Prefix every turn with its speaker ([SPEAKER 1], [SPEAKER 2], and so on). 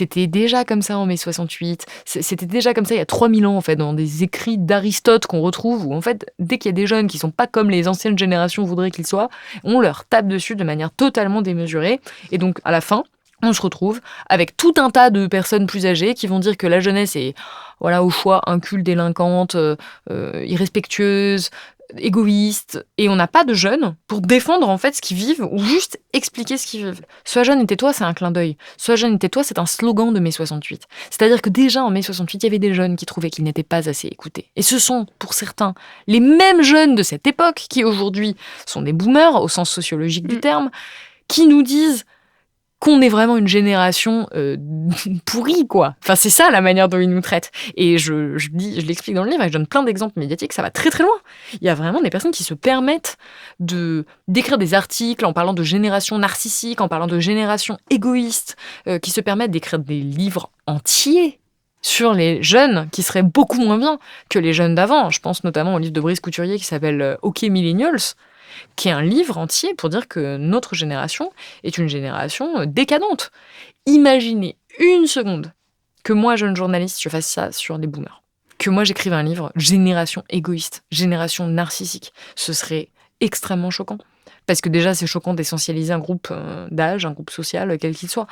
[SPEAKER 1] C'était déjà comme ça en mai 68. C'était déjà comme ça il y a 3000 ans, en fait, dans des écrits d'Aristote qu'on retrouve où, en fait, dès qu'il y a des jeunes qui sont pas comme les anciennes générations voudraient qu'ils soient, on leur tape dessus de manière totalement démesurée. Et donc, à la fin, on se retrouve avec tout un tas de personnes plus âgées qui vont dire que la jeunesse est, voilà, au choix, inculte, délinquante, irrespectueuse, égoïste, et on n'a pas de jeunes pour défendre en fait ce qu'ils vivent ou juste expliquer ce qu'ils vivent. Sois jeune et tais-toi, c'est un clin d'œil. Sois jeune et tais-toi, c'est un slogan de mai 68. C'est-à-dire que déjà en mai 68, il y avait des jeunes qui trouvaient qu'ils n'étaient pas assez écoutés. Et ce sont, pour certains, les mêmes jeunes de cette époque qui aujourd'hui sont des boomers au sens sociologique du terme, qui nous disent qu'on est vraiment une génération pourrie, quoi. Enfin, c'est ça la manière dont ils nous traitent. Et je l'explique dans le livre et je donne plein d'exemples médiatiques, ça va très très loin. Il y a vraiment des personnes qui se permettent d'écrire des articles en parlant de génération narcissique, en parlant de génération égoïste, qui se permettent d'écrire des livres entiers sur les jeunes qui seraient beaucoup moins bien que les jeunes d'avant. Je pense notamment au livre de Brice Couturier qui s'appelle OK Millennials, qui est un livre entier pour dire que notre génération est une génération décadente. Imaginez une seconde que moi, jeune journaliste, je fasse ça sur les boomers. Que moi, j'écrive un livre génération égoïste, génération narcissique. Ce serait extrêmement choquant. Parce que déjà, c'est choquant d'essentialiser un groupe d'âge, un groupe social, quel qu'il soit.